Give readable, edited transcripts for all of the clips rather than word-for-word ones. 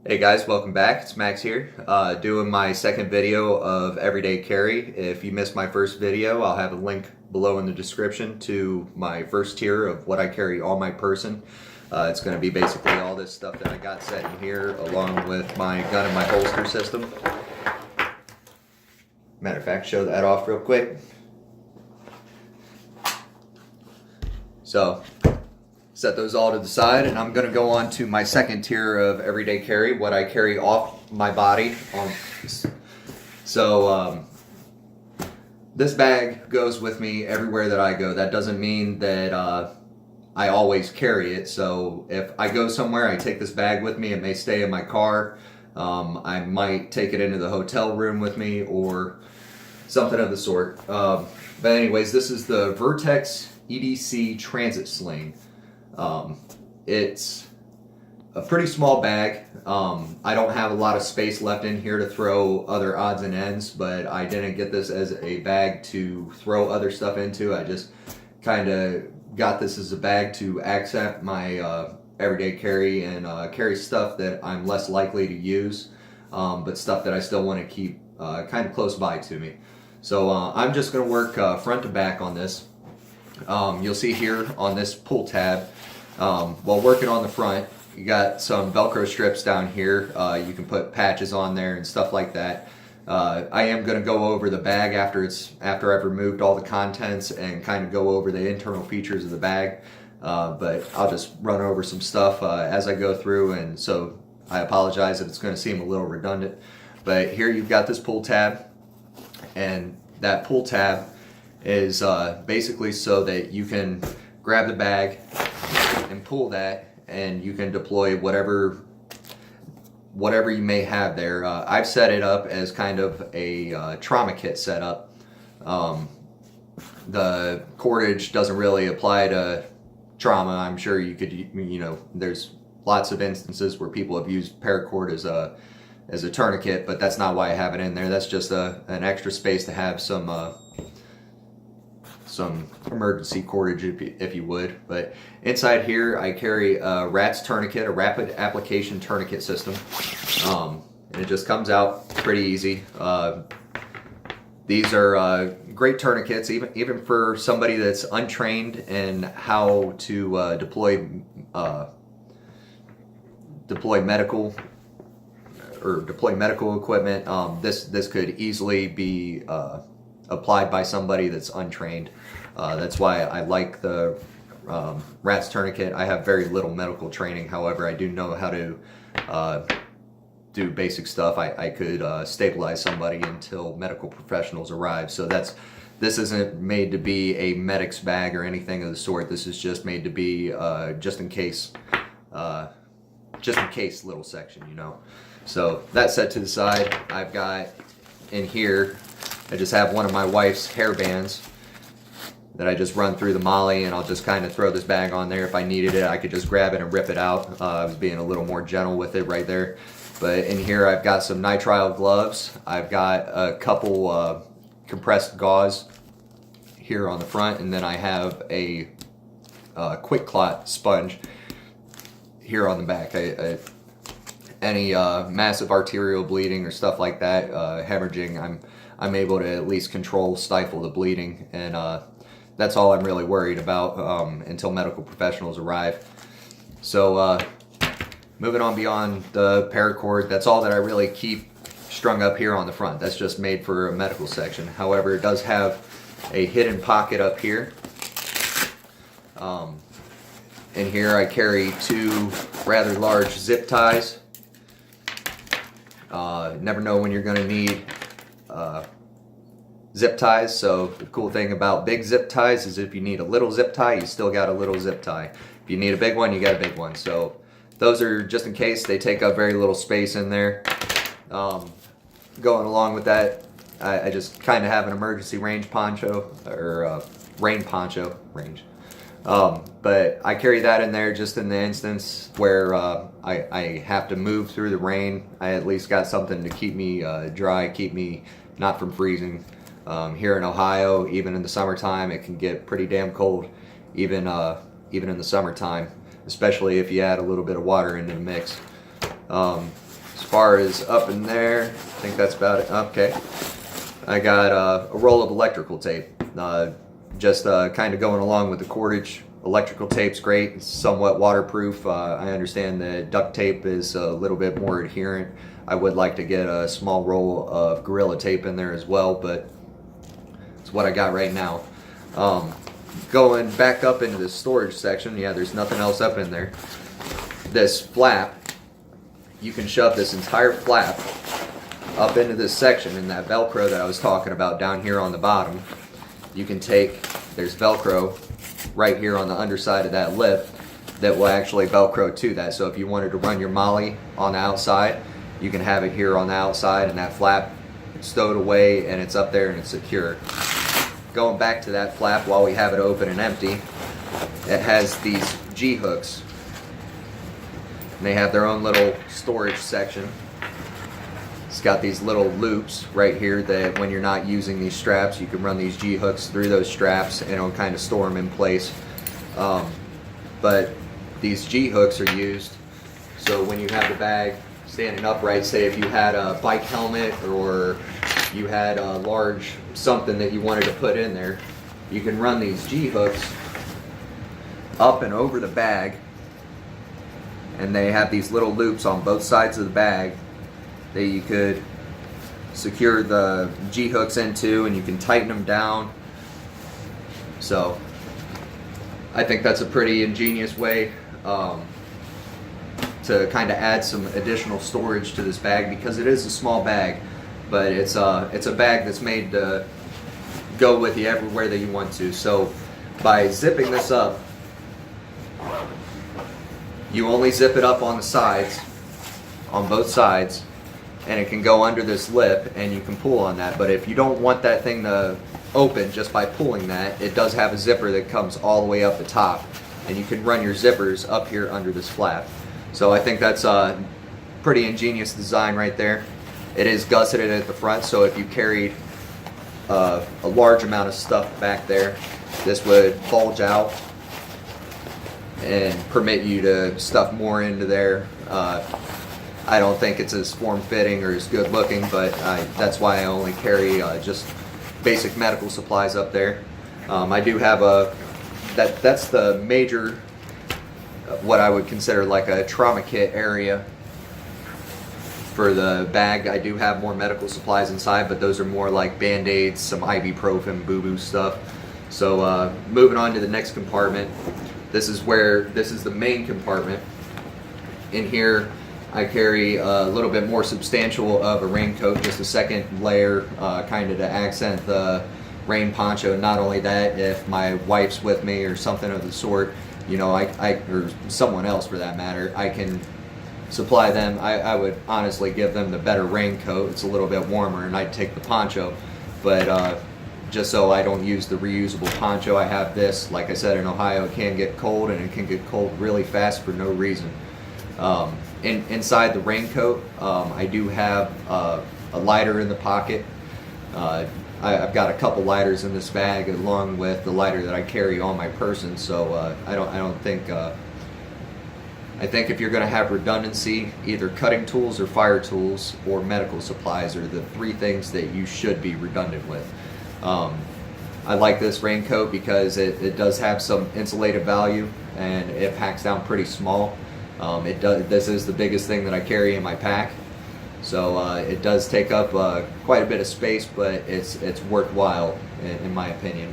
Hey guys, welcome back. It's Max here, doing my second video of everyday carry. If you missed my first video, I'll have a link below in the description to my first tier of what I carry on my person. It's going to be basically all this stuff that I got set in here, along with my gun and my holster system. Matter of fact, show that off real quick. So, set those all to the side, and I'm going to go on to my second tier of everyday carry, what I carry off my body. So this bag goes with me everywhere that I go. That doesn't mean that I always carry it. So if I go somewhere, I take this bag with me. It may stay in my car. I might take it into the hotel room with me or something of the sort. But anyways, this is the Vertx EDC Transit Sling. It's a pretty small bag. I don't have a lot of space left in here to throw other odds and ends, but I didn't get this as a bag to throw other stuff into. I just kind of got this as a bag to accent my everyday carry and carry stuff that I'm less likely to use, but stuff that I still want to keep kind of close by to me. So I'm just going to work front to back on this. You'll see here on this pull tab, while working on the front, you got some Velcro strips down here. You can put patches on there and stuff like that. I am going to go over the bag after I've removed all the contents and kind of go over the internal features of the bag. But I'll just run over some stuff as I go through, and so I apologize if it's going to seem a little redundant. But here you've got this pull tab, and that pull tab is basically so that you can grab the bag and pull that, and you can deploy whatever you may have there. I've set it up as kind of a trauma kit setup. The cordage doesn't really apply to trauma. I'm sure you could, there's lots of instances where people have used paracord as a tourniquet, but that's not why I have it in there. That's just an extra space to have some emergency cordage if you would. But inside here I carry a RATS tourniquet, a rapid application tourniquet system, and it just comes out pretty easy. These are great tourniquets, even for somebody that's untrained in how to deploy medical equipment. This could easily be applied by somebody that's untrained. That's why I like the RATS tourniquet. I have very little medical training, however I do know how to do basic stuff. I could stabilize somebody until medical professionals arrive. So this isn't made to be a medic's bag or anything of the sort. This is just made to be just in case little section, So that's set to the side. I've got in here, I just have one of my wife's hair bands that I just run through the molly, and I'll just kind of throw this bag on there. If I needed it, I could just grab it and rip it out. I was being a little more gentle with it right there. But in here I've got some nitrile gloves. I've got a couple compressed gauze here on the front, and then I have a quick clot sponge here on the back. Any massive arterial bleeding or stuff like that, hemorrhaging, I'm able to at least stifle the bleeding, and that's all I'm really worried about until medical professionals arrive. So moving on beyond the paracord, that's all that I really keep strung up here on the front. That's just made for a medical section. However, it does have a hidden pocket up here. In here I carry two rather large zip ties. Never know when you're going to need zip ties, so the cool thing about big zip ties is if you need a little zip tie, you still got a little zip tie. If you need a big one, you got a big one. So those are just in case. They take up very little space in there. Going along with that, I just kind of have an emergency range poncho, or rain poncho, but I carry that in there just in the instance where I have to move through the rain. I at least got something to keep me dry, keep me not from freezing. Here in Ohio, even in the summertime, it can get pretty damn cold, even in the summertime, especially if you add a little bit of water into the mix. far as up in there, I think that's about it. Okay. I got a roll of electrical tape. Just kind of going along with the cordage. Electrical tape's great. It's somewhat waterproof. I understand that duct tape is a little bit more adherent. I would like to get a small roll of Gorilla Tape in there as well, but it's what I got right now. Going back up into the storage section, yeah, there's nothing else up in there. This flap, you can shove this entire flap up into this section, and that Velcro that I was talking about down here on the bottom, you can take, there's Velcro right here on the underside of that lip that will actually Velcro to that. So if you wanted to run your molly on the outside, you can have it here on the outside, and that flap stowed away and it's up there and it's secure. Going back to that flap while we have it open and empty, it has these G hooks. And they have their own little storage section. It's got these little loops right here that when you're not using these straps, you can run these G hooks through those straps and it'll kind of store them in place. But these G hooks are used so when you have the bag standing upright, say if you had a bike helmet or you had a large something that you wanted to put in there, you can run these G hooks up and over the bag, and they have these little loops on both sides of the bag that you could secure the G hooks into, and you can tighten them down. So I think that's a pretty ingenious way to kind of add some additional storage to this bag, because it is a small bag, but it's a bag that's made to go with you everywhere that you want to. So by zipping this up, you only zip it up on the sides, on both sides, and it can go under this lip and you can pull on that. But if you don't want that thing to open just by pulling that, it does have a zipper that comes all the way up the top, and you can run your zippers up here under this flap. So I think that's a pretty ingenious design right there. It is gusseted at the front, so if you carried a large amount of stuff back there, this would bulge out and permit you to stuff more into there. I don't think it's as form-fitting or as good looking, but that's why I only carry just basic medical supplies up there. I do have that's the major, what I would consider like a trauma kit area for the bag. I do have more medical supplies inside, but those are more like Band-Aids, some ibuprofen, boo-boo stuff. So moving on to the next compartment. This is the main compartment. In here I carry a little bit more substantial of a raincoat, just a second layer, kind of to accent the rain poncho. Not only that, if my wife's with me or something of the sort, you know, or someone else for that matter, I can supply them. I would honestly give them the better raincoat. It's a little bit warmer, and I'd take the poncho. But just so I don't use the reusable poncho, I have this. Like I said, in Ohio it can get cold, and it can get cold really fast for no reason. Inside the raincoat, I do have a lighter in the pocket. I've got a couple lighters in this bag along with the lighter that I carry on my person. So I don't think. I think if you're going to have redundancy, either cutting tools or fire tools or medical supplies are the three things that you should be redundant with. I like this raincoat because it does have some insulative value, and it packs down pretty small. This is the biggest thing that I carry in my pack, so it does take up quite a bit of space, but it's worthwhile in my opinion.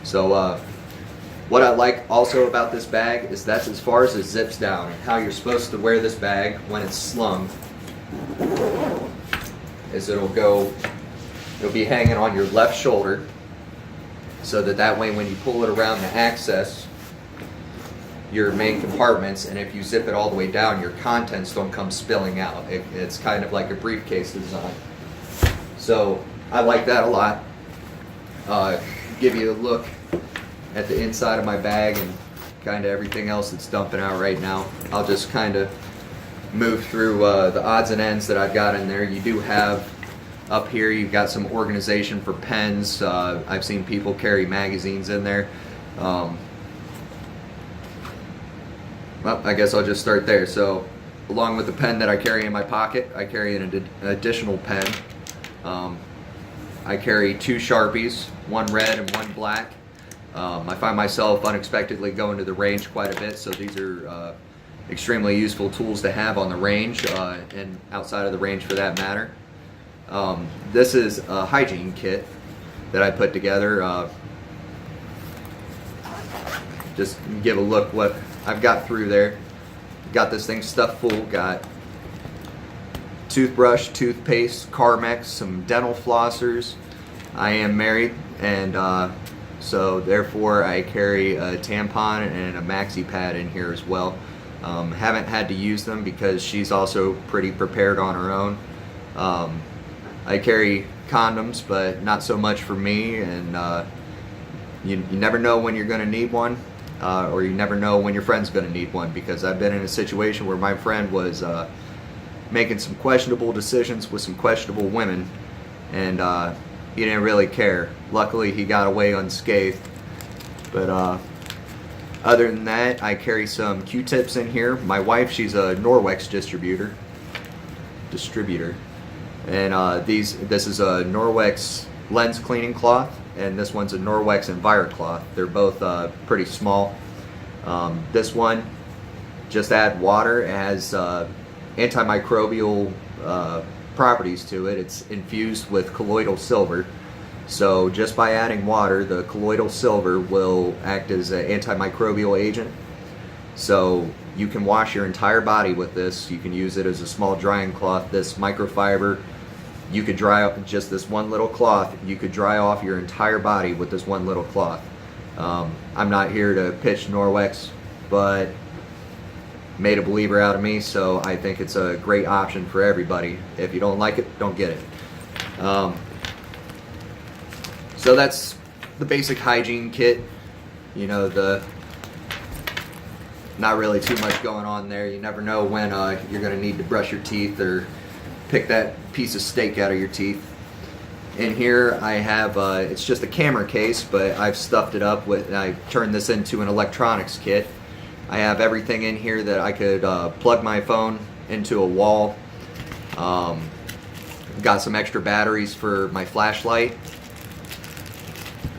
So what I like also about this bag is that's as far as it zips down, and how you're supposed to wear this bag when it's slung is it'll be hanging on your left shoulder, so that way when you pull it around to access your main compartments, and if you zip it all the way down, your contents don't come spilling out. It's kind of like a briefcase design. So I like that a lot. Give you a look at the inside of my bag and kind of everything else that's dumping out right now. I'll just kind of move through the odds and ends that I've got in there. You do have up here, you've got some organization for pens. I've seen people carry magazines in there. Well, I guess I'll just start there. So Along with the pen that I carry in my pocket, I carry an additional pen. I carry 2 Sharpies, one red and one black. I find myself unexpectedly going to the range quite a bit, so these are extremely useful tools to have on the range and outside of the range for that matter. This is a hygiene kit that I put together. Just give a look what I've got through there. Got this thing stuffed full. Got toothbrush, toothpaste, Carmex, some dental flossers. I am married, and so therefore I carry a tampon and a maxi pad in here as well. Haven't had to use them because she's also pretty prepared on her own. I carry condoms, but not so much for me, and you never know when you're going to need one, or you never know when your friend's going to need one, because I've been in a situation where my friend was making some questionable decisions with some questionable women, and he didn't really care. Luckily, he got away unscathed. But other than that, I carry some Q-tips in here. My wife, she's a Norwex distributor. And this is a Norwex lens cleaning cloth, and this one's a Norwex EnviroCloth. They're both pretty small. This one, just add water. It has antimicrobial properties to it. It's infused with colloidal silver. So just by adding water, the colloidal silver will act as an antimicrobial agent. So you can wash your entire body with this. You can use it as a small drying cloth. This microfiber, you could dry up just this one little cloth. You could dry off your entire body with this one little cloth. I'm not here to pitch Norwex, but made a believer out of me, so I think it's a great option for everybody. If you don't like it, don't get it. So that's the basic hygiene kit. You know, not really too much going on there. You never know when you're going to need to brush your teeth or pick that piece of steak out of your teeth. In here I have, it's just a camera case, but I've stuffed it up with, I turned this into an electronics kit. I have everything in here that I could plug my phone into a wall. Got some extra batteries for my flashlight.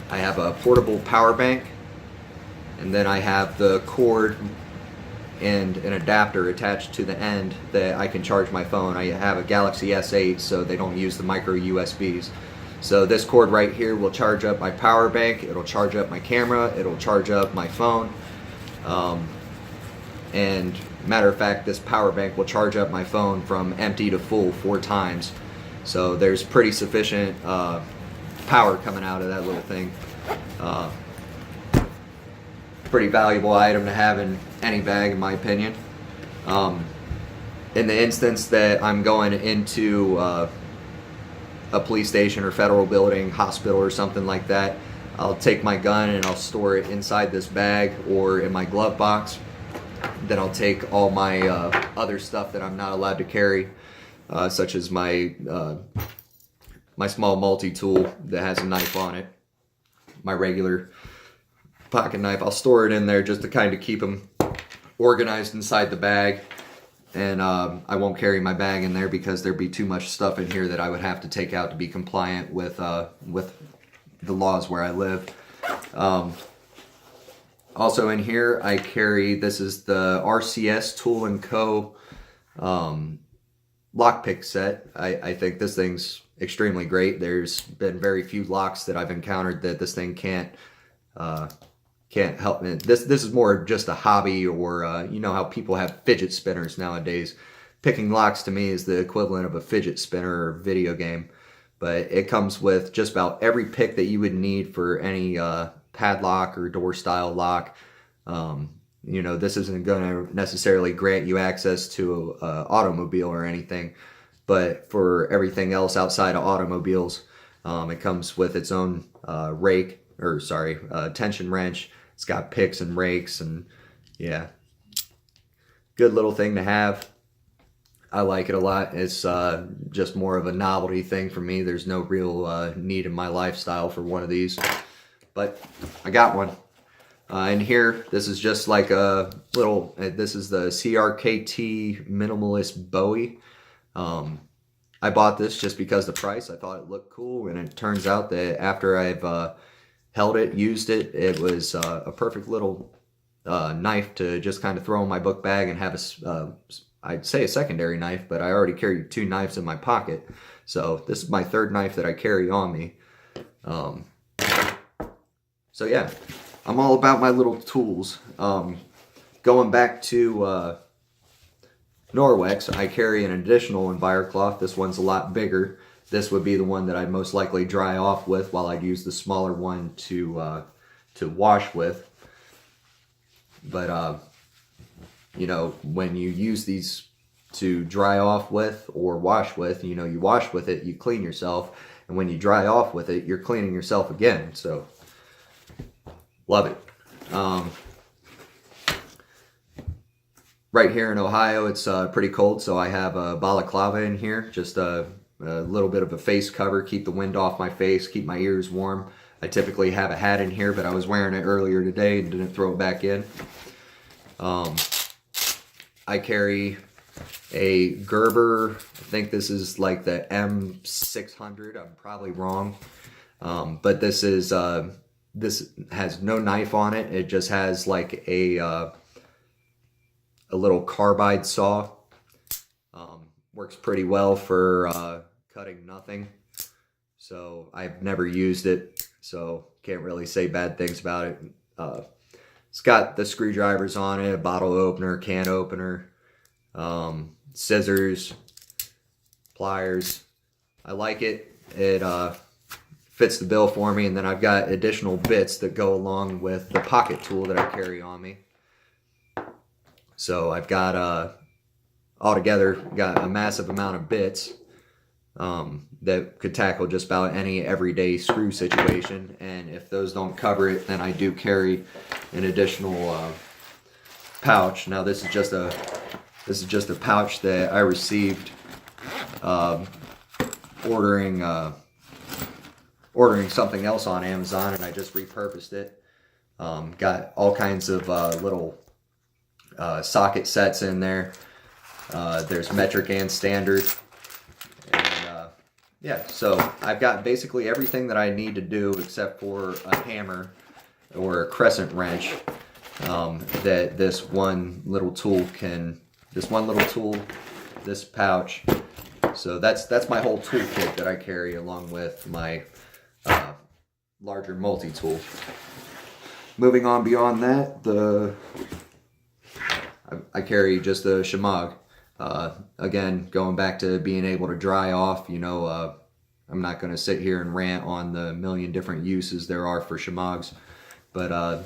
I have a portable power bank, and then I have the cord and an adapter attached to the end that I can charge my phone. I have a Galaxy S8, so they don't use the micro USBs. So this cord right here will charge up my power bank, it'll charge up my camera, it'll charge up my phone. And matter of fact, this power bank will charge up my phone from empty to full 4 times. So there's pretty sufficient power coming out of that little thing. Pretty valuable item to have in any bag, in my opinion. In the instance that I'm going into a police station or federal building, hospital or something like that, I'll take my gun and I'll store it inside this bag or in my glove box. Then I'll take all my other stuff that I'm not allowed to carry, such as my my small multi-tool that has a knife on it, my regular pocket knife. I'll store it in there just to kind of keep them organized inside the bag. And I won't carry my bag in there because there'd be too much stuff in here that I would have to take out to be compliant with the laws where I live. Also in here I carry, this is the RCS Tool & Co. lockpick set. I think this thing's extremely great. There's been very few locks that I've encountered that this thing can't help me. This is more just a hobby, or you know how people have fidget spinners nowadays. Picking locks to me is the equivalent of a fidget spinner or video game, but it comes with just about every pick that you would need for any padlock or door style lock. You know, this isn't going to necessarily grant you access to an automobile or anything, but for everything else outside of automobiles, it comes with its own tension wrench. It's got picks and rakes, and yeah, good little thing to have. I like it a lot. It's just more of a novelty thing for me. There's no real need in my lifestyle for one of these, but I got one. And here, this is just like a little, this is the CRKT Minimalist Bowie. I bought this just because the price. I thought it looked cool, and it turns out that after I've held it, used it, it was a perfect little knife to just kind of throw in my book bag and have I'd say a secondary knife, but I already carry 2 knives in my pocket. So this is my 3rd knife that I carry on me. So yeah, I'm all about my little tools. Going back to Norwex, I carry an additional EnviroCloth. This one's a lot bigger. This would be the one that I'd most likely dry off with, while I'd use the smaller one to wash with. But you know, when you use these to dry off with or wash with, you know, you wash with it, you clean yourself, and when you dry off with it, you're cleaning yourself again. So love it. Right here in Ohio, it's pretty cold, so I have a balaclava in here, just a little bit of a face cover, keep the wind off my face, keep my ears warm. I typically have a hat in here, but I was wearing it earlier today and didn't throw it back in. I carry a Gerber, I think this is like the M600, I'm probably wrong, but this has no knife on it. It just has like a little carbide saw. Works pretty well for cutting nothing. So I've never used it, so can't really say bad things about it. It's got the screwdrivers on it, a bottle opener, can opener, scissors, pliers. I like it. It fits the bill for me, and then I've got additional bits that go along with the pocket tool that I carry on me. So I've got altogether got a massive amount of bits that could tackle just about any everyday screw situation. And if those don't cover it, then I do carry an additional pouch. Now this is just a pouch that I received ordering something else on Amazon, and I just repurposed it. Got all kinds of little socket sets in there. There's metric and standard. Yeah, so I've got basically everything that I need to do except for a hammer or a crescent wrench that this one little tool, this pouch. So that's my whole toolkit that I carry along with my larger multi-tool. Moving on beyond that, I carry just a shemagh. Again, going back to being able to dry off, you know, I'm not going to sit here and rant on the million different uses there are for shemaghs, but I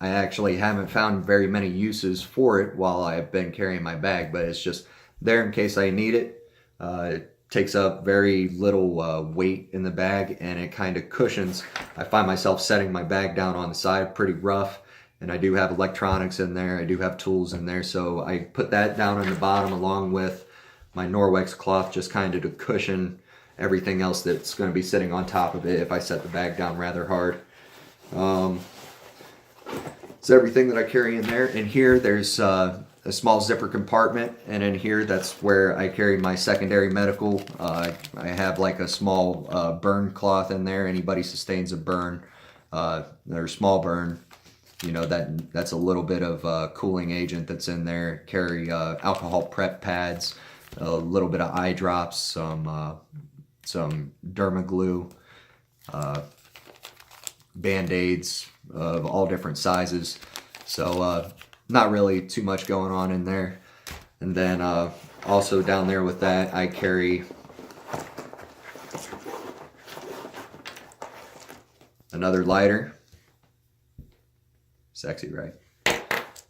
actually haven't found very many uses for it while I've been carrying my bag, but it's just there in case I need it. It takes up very little weight in the bag, and it kind of cushions. I find myself setting my bag down on the side pretty rough, and I do have electronics in there, I do have tools in there, so I put that down on the bottom along with my Norwex cloth, just kind of to cushion everything else that's going to be sitting on top of it if I set the bag down rather hard. So everything that I carry in there. In here there's a small zipper compartment, and in here that's where I carry my secondary medical. I have like a small burn cloth in there. Anybody sustains a burn or small burn, you know, that's a little bit of cooling agent that's in there. Carry alcohol prep pads, a little bit of eye drops, some derma glue, band-aids of all different sizes. So not really too much going on in there. And then also down there with that, I carry another lighter. Sexy, right?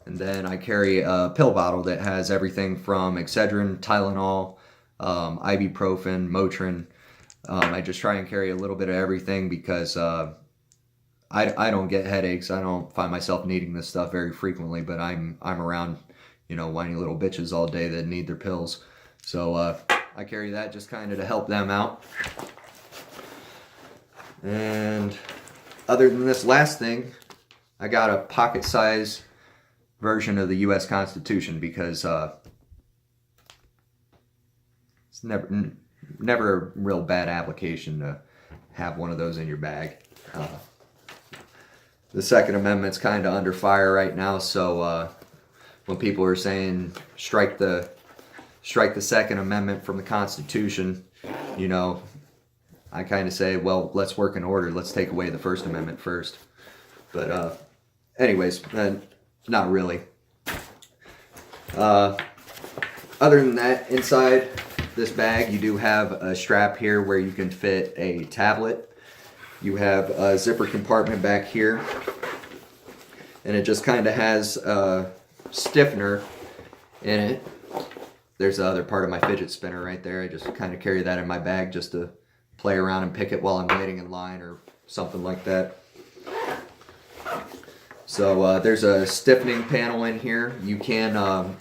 And then I carry a pill bottle that has everything from Excedrin, Tylenol, ibuprofen, Motrin. I just try and carry a little bit of everything because I don't get headaches. I don't find myself needing this stuff very frequently, but I'm around, you know, whiny little bitches all day that need their pills. So I carry that just kind of to help them out. And other than this last thing, I got a pocket size version of the U.S. Constitution because it's never a real bad application to have one of those in your bag. The Second Amendment's kind of under fire right now, so when people are saying strike the Second Amendment from the Constitution, you know, I kind of say, well, let's work in order. Let's take away the First Amendment first. But anyways, not really. Other than that, inside this bag, you do have a strap here where you can fit a tablet. You have a zipper compartment back here, and it just kind of has a stiffener in it. There's the other part of my fidget spinner right there. I just kind of carry that in my bag just to play around and pick it while I'm waiting in line or something like that. So there's a stiffening panel in here. You can,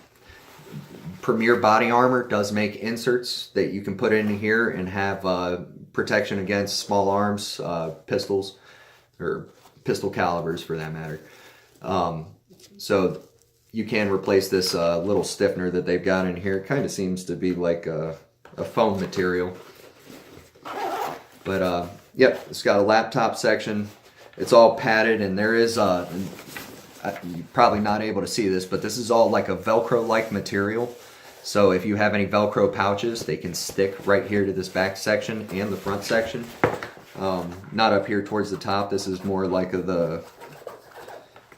Premier Body Armor does make inserts that you can put in here and have protection against small arms, pistols, or pistol calibers for that matter. So you can replace this little stiffener that they've got in here. It kind of seems to be like a foam material. But yep, it's got a laptop section. It's all padded, and there is you're probably not able to see this, but this is all like a Velcro-like material. So if you have any Velcro pouches, they can stick right here to this back section and the front section. Not up here towards the top. This is more like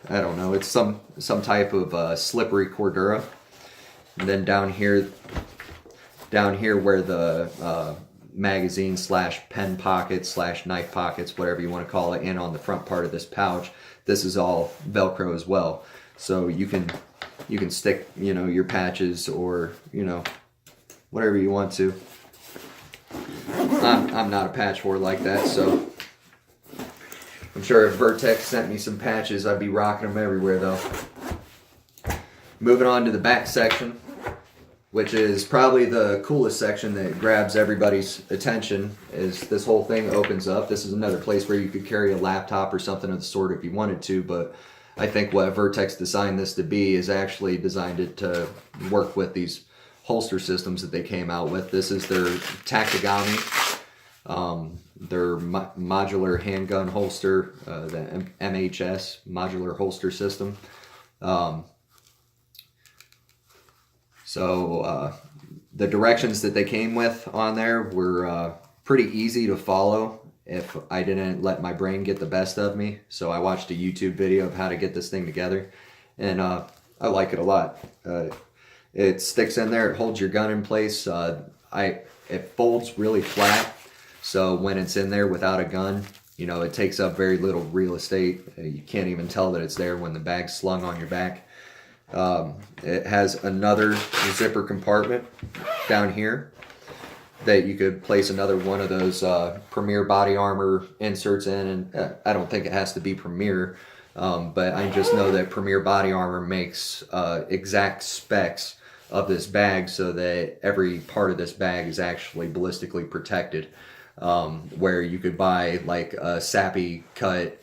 I don't know, it's some type of slippery Cordura. And then down here where the magazine / pen pockets / knife pockets, whatever you want to call it, and on the front part of this pouch, this is all Velcro as well. So you can stick, you know, your patches or, you know, whatever you want to. I'm not a patch whore like that, so I'm sure if Vertx sent me some patches, I'd be rocking them everywhere though. Moving on to the back section, which is probably the coolest section that grabs everybody's attention, is this whole thing opens up. This is another place where you could carry a laptop or something of the sort if you wanted to, but I think what Vertx designed this to be is actually designed it to work with these holster systems that they came out with. This is their Tactigami, their modular handgun holster, the MHS modular holster system. So the directions that they came with on there were pretty easy to follow if I didn't let my brain get the best of me. So I watched a YouTube video of how to get this thing together, and I like it a lot. It sticks in there, it holds your gun in place. It folds really flat, so when it's in there without a gun, you know, it takes up very little real estate. You can't even tell that it's there when the bag's slung on your back. It has another zipper compartment down here that you could place another one of those Premier Body Armor inserts in, and I don't think it has to be Premier, but I just know that Premier Body Armor makes exact specs of this bag so that every part of this bag is actually ballistically protected, where you could buy like a sappy cut,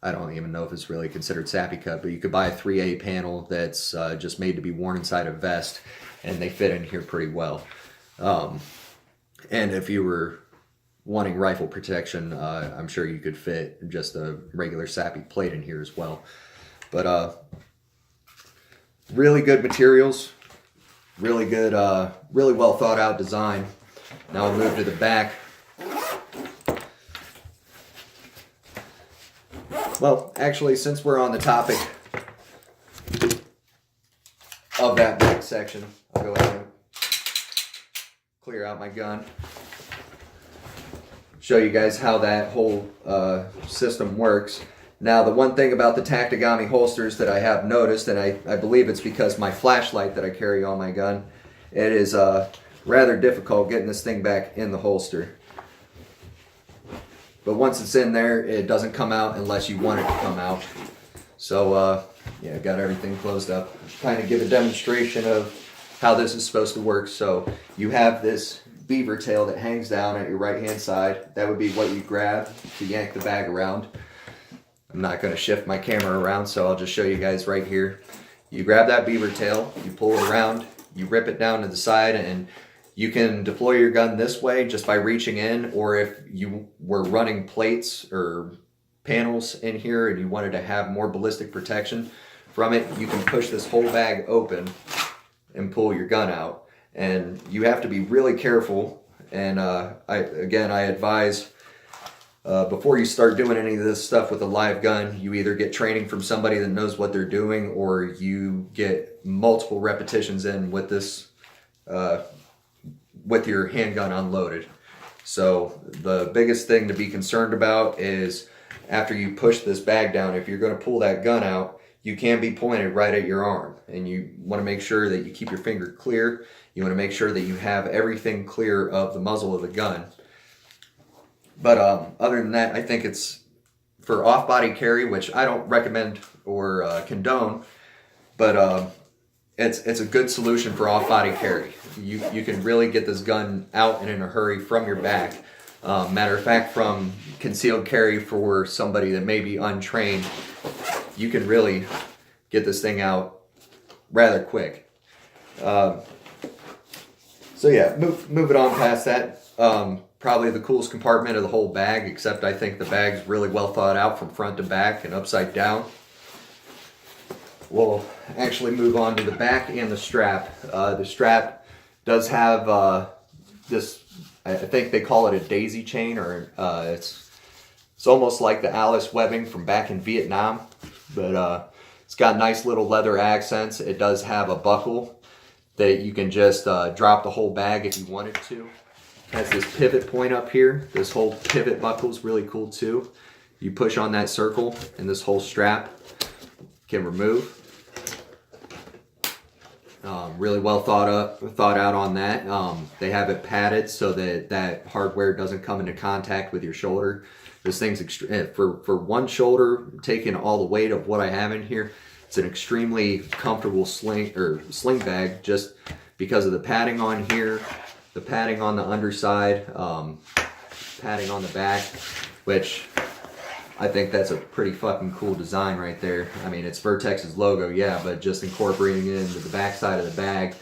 I don't even know if it's really considered sappy cut, but you could buy a 3A panel that's just made to be worn inside a vest, and they fit in here pretty well. And if you were wanting rifle protection, I'm sure you could fit just a regular sappy plate in here as well. But really good materials, really good, really well thought out design. Now I'll move to the back. Well, actually, since we're on the topic of that back section, I'll go ahead and clear out my gun. Show you guys how that whole system works. Now, the one thing about the Tactigami holsters that I have noticed, and I believe it's because my flashlight that I carry on my gun, it is rather difficult getting this thing back in the holster. But once it's in there, it doesn't come out unless you want it to come out. So, yeah, got everything closed up. Kind of give a demonstration of how this is supposed to work. So you have this beaver tail that hangs down at your right hand side. That would be what you grab to yank the bag around. I'm not going to shift my camera around, so I'll just show you guys right here. You grab that beaver tail, you pull it around, you rip it down to the side, and you can deploy your gun this way just by reaching in, or if you were running plates or panels in here and you wanted to have more ballistic protection from it, you can push this whole bag open and pull your gun out. And you have to be really careful, and I advise before you start doing any of this stuff with a live gun, you either get training from somebody that knows what they're doing, or you get multiple repetitions in with this, with your handgun unloaded. So the biggest thing to be concerned about is after you push this bag down, if you're going to pull that gun out, you can be pointed right at your arm, and you want to make sure that you keep your finger clear. You want to make sure that you have everything clear of the muzzle of the gun. But other than that, I think it's for off-body carry, which I don't recommend or condone, but it's a good solution for off-body carry. You can really get this gun out and in a hurry from your back. Matter of fact, from concealed carry for somebody that may be untrained, you can really get this thing out rather quick. So yeah, move it on past that. Probably the coolest compartment of the whole bag, except I think the bag's really well thought out from front to back and upside down. We'll actually move on to the back and the strap. The strap does have this, I think they call it a daisy chain, or it's almost like the Alice webbing from back in Vietnam, but it's got nice little leather accents. It does have a buckle that you can just drop the whole bag if you wanted to. Has this pivot point up here. This whole pivot buckle is really cool too. You push on that circle and this whole strap can remove. Really well thought out on that. They have it padded so that hardware doesn't come into contact with your shoulder. This thing's for one shoulder, taking all the weight of what I have in here. It's an extremely comfortable sling bag, just because of the padding on here, the padding on the underside, padding on the back, which I think that's a pretty fucking cool design right there. I mean, it's Vertx's logo, yeah, but just incorporating it into the back side of the bag.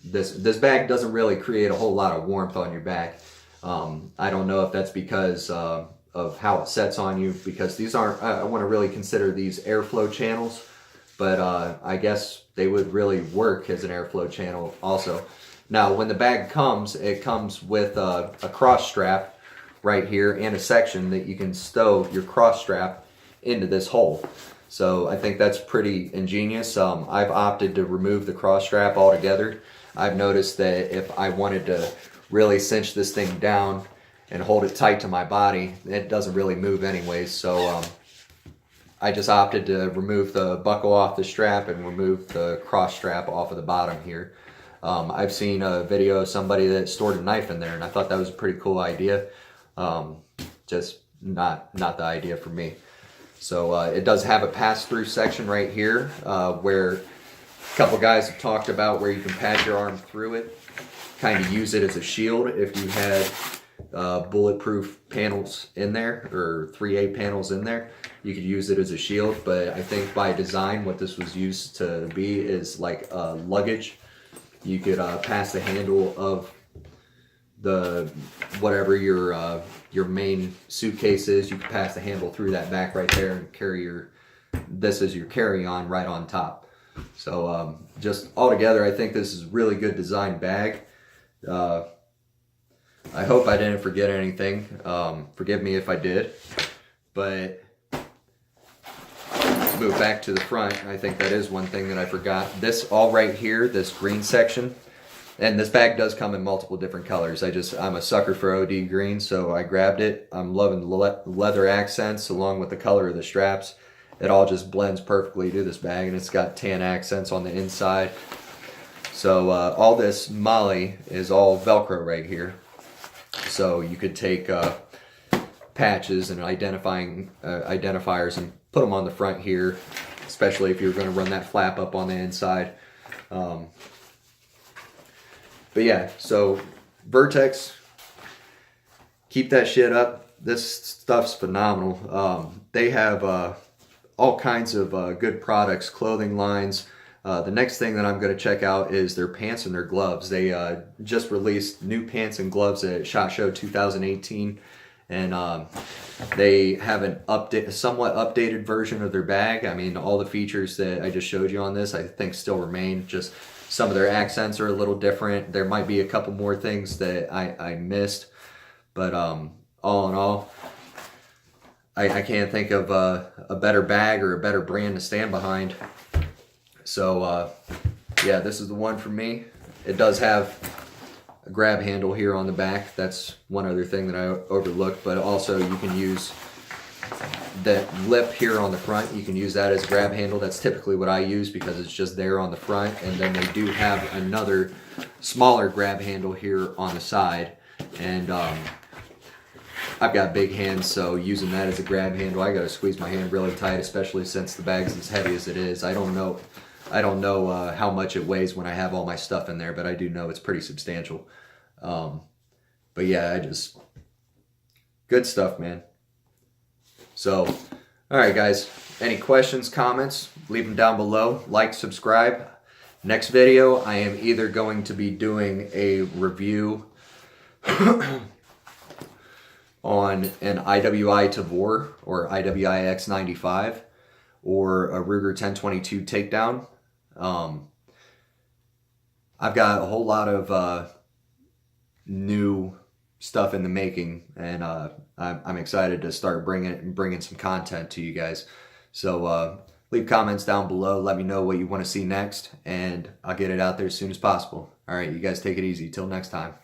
This bag doesn't really create a whole lot of warmth on your back. I don't know if that's because of how it sets on you, because these aren't, I want to really consider these airflow channels, but I guess they would really work as an airflow channel also. Now, when the bag comes, it comes with a cross strap right here and a section that you can stow your cross strap into this hole. So I think that's pretty ingenious. I've opted to remove the cross strap altogether. I've noticed that if I wanted to really cinch this thing down and hold it tight to my body, it doesn't really move anyways. So I just opted to remove the buckle off the strap and remove the cross strap off of the bottom here. I've seen a video of somebody that stored a knife in there, and I thought that was a pretty cool idea. Just not the idea for me. So it does have a pass-through section right here where a couple guys have talked about where you can pass your arm through it, kind of use it as a shield if you had bulletproof panels in there, or 3A panels in there. You could use it as a shield, but I think by design what this was used to be is like luggage. You could pass the handle of the whatever your main suitcase is. You can pass the handle through that back right there and carry this as your carry-on right on top. So just altogether, I think this is a really good design bag. I hope I didn't forget anything. Forgive me if I did. But let's move back to the front. I think that is one thing that I forgot. This all right here, this green section, and this bag does come in multiple different colors. I'm a sucker for OD green, so I grabbed it. I'm loving the leather accents along with the color of the straps. It all just blends perfectly to this bag, and it's got tan accents on the inside. So all this molly is all Velcro right here. So you could take patches and identifiers and put them on the front here, especially if you're going to run that flap up on the inside. But yeah, so Vertx, keep that shit up. this stuff's phenomenal. They have all kinds of good products, clothing lines. The next thing that I'm going to check out is their pants and their gloves. They just released new pants and gloves at SHOT Show 2018, and they have a somewhat updated version of their bag. I mean, all the features that I just showed you on this, I think still remain. Just some of their accents are a little different. There might be a couple more things that I missed, but all in all, I can't think of a better bag or a better brand to stand behind. So yeah, this is the one for me. It does have a grab handle here on the back. That's one other thing that I overlooked, but also you can use that lip here on the front. You can use that as a grab handle. That's typically what I use because it's just there on the front, and then they do have another smaller grab handle here on the side, and I've got big hands, so using that as a grab handle, I gotta squeeze my hand really tight, especially since the bag's as heavy as it is. I don't know how much it weighs when I have all my stuff in there, but I do know it's pretty substantial. But yeah, good stuff, man. So, all right, guys. Any questions, comments? Leave them down below. Like, subscribe. Next video, I am either going to be doing a review on an IWI Tavor or IWI X95 or a Ruger 1022 takedown. I've got a whole lot of new stuff in the making, and I'm excited to start bringing some content to you guys. So leave comments down below. Let me know what you want to see next, and I'll get it out there as soon as possible. All right, you guys take it easy. Till next time.